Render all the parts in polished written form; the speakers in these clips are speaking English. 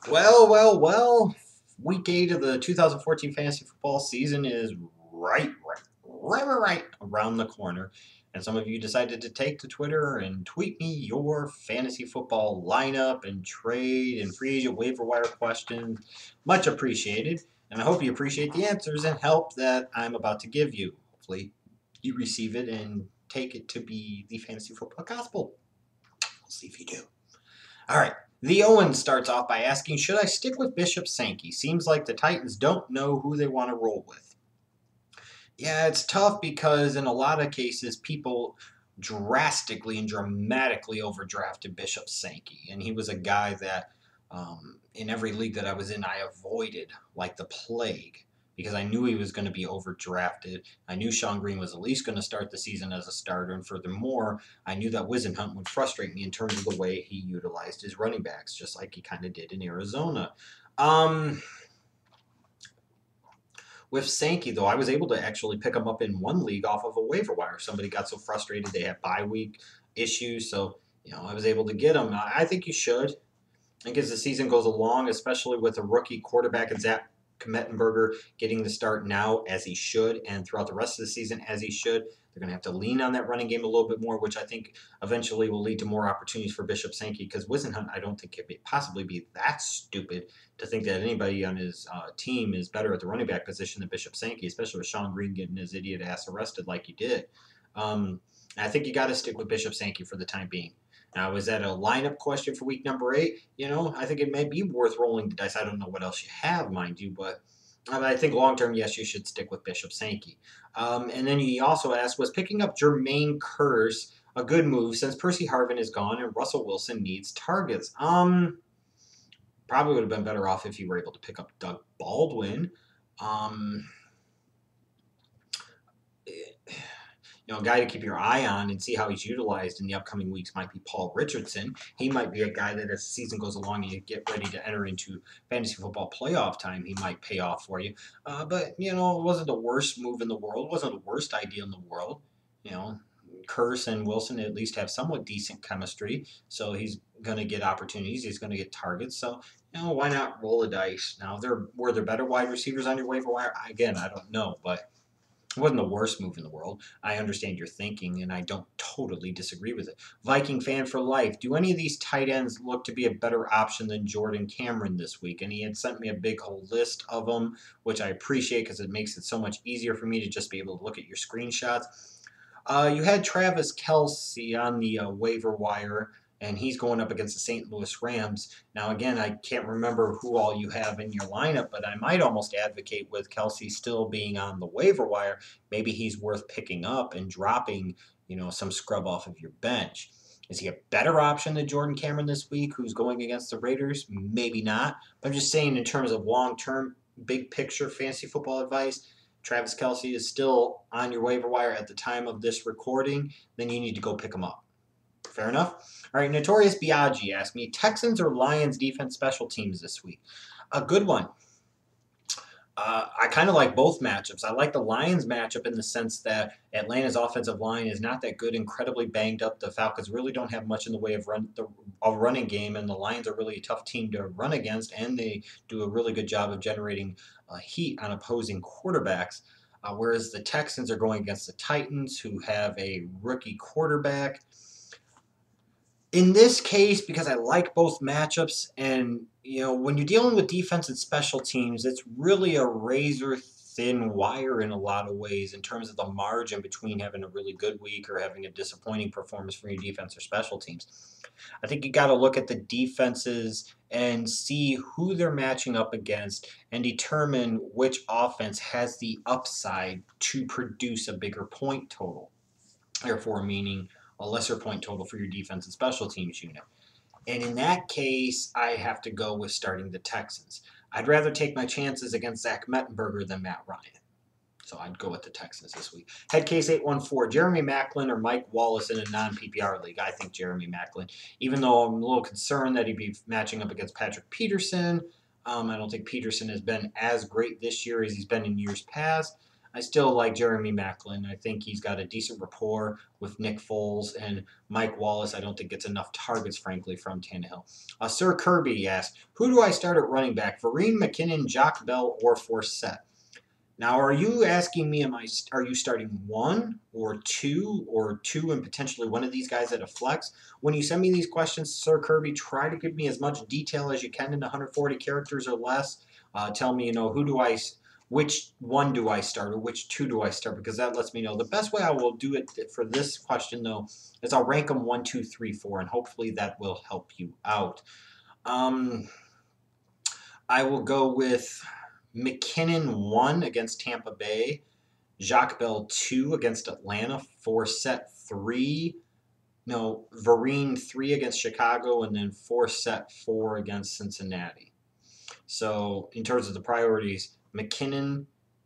Well. Week 8 of the 2014 fantasy football season is right around the corner. And some of you decided to take to Twitter and tweet me your fantasy football lineup and trade and free agent waiver wire questions. Much appreciated. And I hope you appreciate the answers and help that I'm about to give you. Hopefully, you receive it and take it to be the fantasy football gospel. We'll see if you do. All right. The Owen starts off by asking, should I stick with Bishop Sankey? Seems like the Titans don't know who they want to roll with. Yeah, it's tough because in a lot of cases, people drastically and dramatically overdrafted Bishop Sankey. And he was a guy that in every league that I was in, I avoided like the plague because I knew he was going to be overdrafted. I knew Sean Green was at least going to start the season as a starter. And furthermore, I knew that Wisenhunt would frustrate me in terms of the way he utilized his running backs, just like he kind of did in Arizona. With Sankey, though, I was able to actually pick him up in one league off of a waiver wire. Somebody got so frustrated they had bye week issues, so I was able to get him. I think you should. I think as the season goes along, especially with a rookie quarterback and Zach Mettenberger getting the start now as he should, and throughout the rest of the season as he should, they're going to have to lean on that running game a little bit more, which I think eventually will lead to more opportunities for Bishop Sankey because Wisenhunt, I don't think could possibly be that stupid to think that anybody on his team is better at the running back position than Bishop Sankey, especially with Sean Green getting his idiot ass arrested like he did. I think you got to stick with Bishop Sankey for the time being. Now, is that a lineup question for week number 8? I think it may be worth rolling the dice. I don't know what else you have, mind you, but I think long term, yes, you should stick with Bishop Sankey. And then he also asked, was picking up Jermaine Curse a good move since Percy Harvin is gone and Russell Wilson needs targets? Probably would have been better off if you were able to pick up Doug Baldwin. A guy to keep your eye on and see how he's utilized in the upcoming weeks might be Paul Richardson. He might be a guy that as the season goes along and you get ready to enter into fantasy football playoff time, he might pay off for you. But it wasn't the worst move in the world. It wasn't the worst idea in the world. Curse and Wilson at least have somewhat decent chemistry, so he's going to get opportunities. He's going to get targets. So, why not roll the dice? Now, were there better wide receivers on your waiver wire? Again, I don't know, but it wasn't the worst move in the world. I understand your thinking, and I don't totally disagree with it. Viking fan for life. Do any of these tight ends look to be a better option than Jordan Cameron this week? And he had sent me a big whole list of them, which I appreciate because it makes it so much easier for me to just be able to look at your screenshots. You had Travis Kelce on the waiver wire, and he's going up against the St. Louis Rams. Now, again, I can't remember who all you have in your lineup, but I might almost advocate with Kelce still being on the waiver wire. Maybe he's worth picking up and dropping, some scrub off of your bench. Is he a better option than Jordan Cameron this week, who's going against the Raiders? Maybe not. But I'm just saying, in terms of long-term, big picture fantasy football advice, Travis Kelce is still on your waiver wire at the time of this recording, then you need to go pick him up. Fair enough? All right, Notorious Biaggi asked me, Texans or Lions defense special teams this week? A good one. I kind of like both matchups. I like the Lions matchup in the sense that Atlanta's offensive line is not that good, incredibly banged up. The Falcons really don't have much in the way of a running game, and the Lions are really a tough team to run against, and they do a really good job of generating heat on opposing quarterbacks. Whereas the Texans are going against the Titans, who have a rookie quarterback. In this case, because I like both matchups, and when you're dealing with defense and special teams, it's really a razor thin wire in a lot of ways in terms of the margin between having a really good week or having a disappointing performance for your defense or special teams. I think you got to look at the defenses and see who they're matching up against and determine which offense has the upside to produce a bigger point total. Therefore, meaning a lesser point total for your defense and special teams unit. And in that case, I have to go with starting the Texans. I'd rather take my chances against Zach Mettenberger than Matt Ryan. So I'd go with the Texans this week. Headcase 814, Jeremy Maclin or Mike Wallace in a non-PPR league. I think Jeremy Maclin, even though I'm a little concerned that he'd be matching up against Patrick Peterson. I don't think Peterson has been as great this year as he's been in years past. I still like Jeremy Maclin. I think he's got a decent rapport with Nick Foles, and Mike Wallace, I don't think gets enough targets, frankly, from Tannehill. Sir Kirby asked, who do I start at running back? Vereen, McKinnon, Jock Bell, or Forsett? Now, are you asking me, are you starting one or two and potentially one of these guys at a flex? When you send me these questions, Sir Kirby, try to give me as much detail as you can in 140 characters or less. Tell me, which one do I start or which two do I start? Because that lets me know. The best way I will do it for this question, though, is I'll rank them 1, 2, 3, 4, and hopefully that will help you out. I will go with McKinnon 1 against Tampa Bay, Jacques Bell 2 against Atlanta, Forsett 3, no, Vereen 3 against Chicago, and then Forsett 4 against Cincinnati. So in terms of the priorities, McKinnon,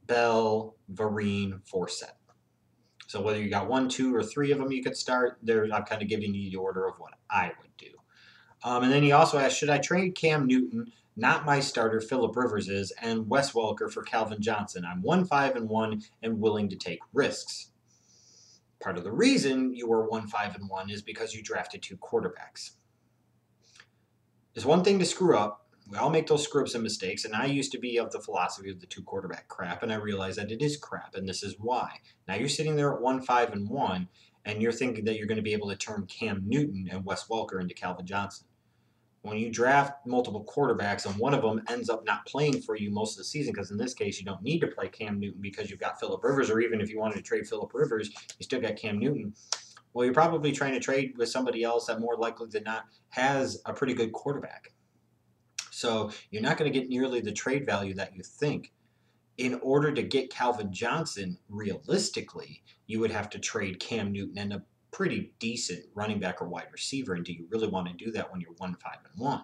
Bell, Vereen, Forsett. So whether you got 1, 2, or 3 of them you could start, I'm kind of giving you the order of what I would do. And then he also asked, should I trade Cam Newton? Not my starter, Phillip Rivers is, and Wes Welker for Calvin Johnson. I'm 1-5-1 and willing to take risks. Part of the reason you were 1-5-1 is because you drafted 2 quarterbacks. It's one thing to screw up. We all make those screw-ups and mistakes, and I used to be of the philosophy of the 2 quarterback crap, and I realized that it is crap, and this is why. Now you're sitting there at 1-5-1, and you're thinking that you're going to be able to turn Cam Newton and Wes Welker into Calvin Johnson. When you draft multiple quarterbacks and one of them ends up not playing for you most of the season, because in this case you don't need to play Cam Newton because you've got Phillip Rivers, or even if you wanted to trade Phillip Rivers, you still got Cam Newton. Well, you're probably trying to trade with somebody else that more likely than not has a pretty good quarterback. So you're not going to get nearly the trade value that you think. In order to get Calvin Johnson, realistically, you would have to trade Cam Newton and a pretty decent running back or wide receiver. And do you really want to do that when you're 1-5-1?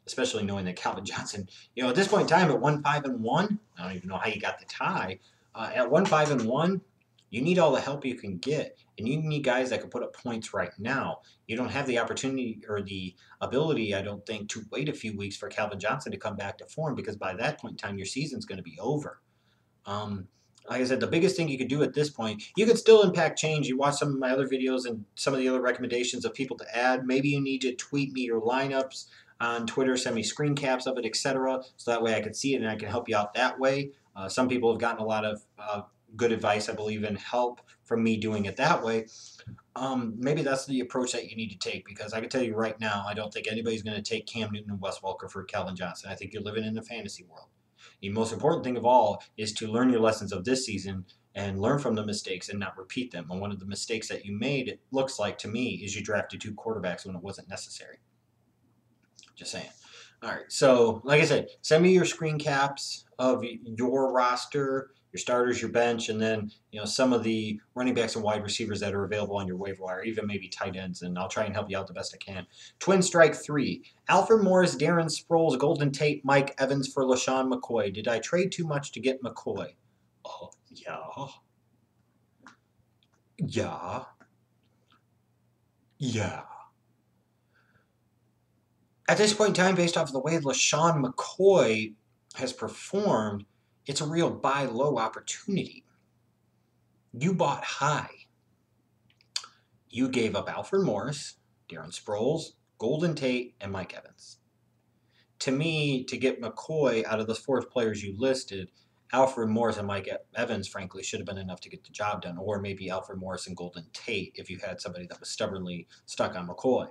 Especially knowing that Calvin Johnson, at this point in time at 1-5-1, I don't even know how you got the tie. At 1-5-1, you need all the help you can get, and you need guys that can put up points right now. You don't have the opportunity or the ability, I don't think, to wait a few weeks for Calvin Johnson to come back to form, because by that point in time, your season's going to be over. Like I said, the biggest thing you could do at this point, you could still impact change. You watch some of my other videos and some of the other recommendations of people to add. Maybe you need to tweet me your lineups on Twitter, send me screen caps of it, etc. So that way I can see it and I can help you out that way. Some people have gotten a lot of good advice, I believe, and help from me doing it that way. Maybe that's the approach that you need to take, because I can tell you right now, I don't think anybody's going to take Cam Newton and Wes Welker for Calvin Johnson. I think you're living in a fantasy world. The most important thing of all is to learn your lessons of this season and learn from the mistakes and not repeat them. And one of the mistakes that you made, it looks like to me, is you drafted 2 quarterbacks when it wasn't necessary. Just saying. All right. So, like I said, send me your screen caps of your roster, your starters, your bench, and then some of the running backs and wide receivers that are available on your waiver wire, even maybe tight ends, and I'll try and help you out the best I can. Twin Strike 3. Alfred Morris, Darren Sproles, Golden Tate, Mike Evans for LeSean McCoy. Did I trade too much to get McCoy? Oh, yeah. Yeah. Yeah. At this point in time, based off of the way LeSean McCoy has performed, it's a real buy low opportunity. You bought high. You gave up Alfred Morris, Darren Sproles, Golden Tate, and Mike Evans. To me, to get McCoy out of the 4 players you listed, Alfred Morris and Mike Evans, frankly, should have been enough to get the job done, or maybe Alfred Morris and Golden Tate if you had somebody that was stubbornly stuck on McCoy.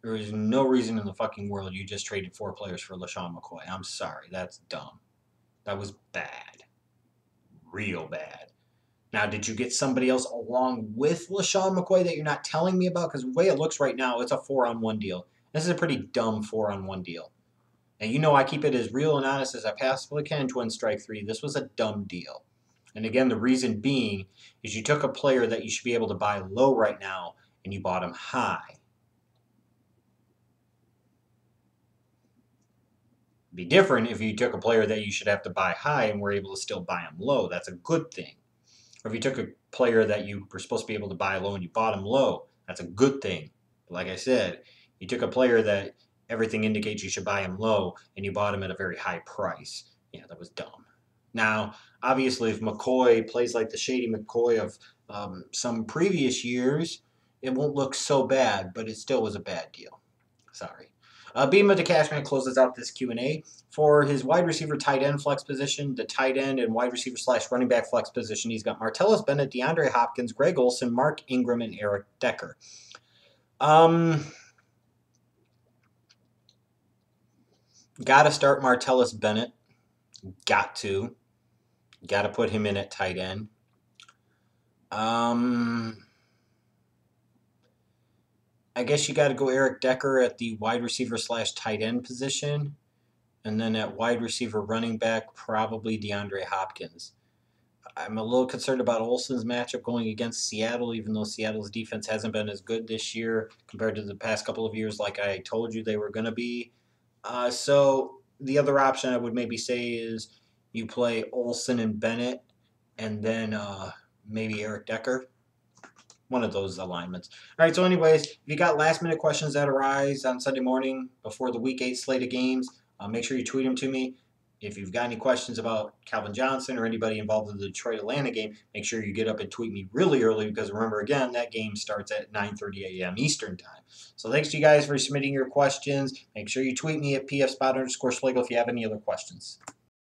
There is no reason in the fucking world you just traded 4 players for LeSean McCoy. I'm sorry. That's dumb. That was bad. Real bad. Now, did you get somebody else along with LeSean McCoy that you're not telling me about? Because the way it looks right now, it's a 4-on-1 deal. This is a pretty dumb 4-on-1 deal. And I keep it as real and honest as I possibly can, Twin Strike 3. This was a dumb deal. And again, the reason being is you took a player that you should be able to buy low right now, and you bought him high. Be different if you took a player that you should have to buy high and were able to still buy him low. That's a good thing. Or if you took a player that you were supposed to be able to buy low and you bought him low, that's a good thing. But like I said, you took a player that everything indicates you should buy him low and you bought him at a very high price. Yeah, that was dumb. Now, obviously, if McCoy plays like the shady McCoy of some previous years, it won't look so bad, but it still was a bad deal. Sorry. Beam of the Cashman closes out this Q&A. For his wide receiver tight end flex position, the tight end and wide receiver / running back flex position, he's got Martellus Bennett, DeAndre Hopkins, Greg Olsen, Mark Ingram, and Eric Decker. Got to start Martellus Bennett. Got to. Got to put him in at tight end. I guess you got to go Eric Decker at the wide receiver / tight end position. And then at wide receiver running back, probably DeAndre Hopkins. I'm a little concerned about Olsen's matchup going against Seattle, even though Seattle's defense hasn't been as good this year compared to the past couple of years, like I told you they were going to be. So the other option I would maybe say is you play Olsen and Bennett, and then maybe Eric Decker. One of those alignments. All right, so anyways, if you got last minute questions that arise on Sunday morning before the Week 8 slate of games, make sure you tweet them to me. If you've got any questions about Calvin Johnson or anybody involved in the Detroit-Atlanta game, make sure you get up and tweet me really early because remember, again, that game starts at 9:30 a.m. Eastern Time. So thanks to you guys for submitting your questions. Make sure you tweet me at pfspot_schlegel if you have any other questions.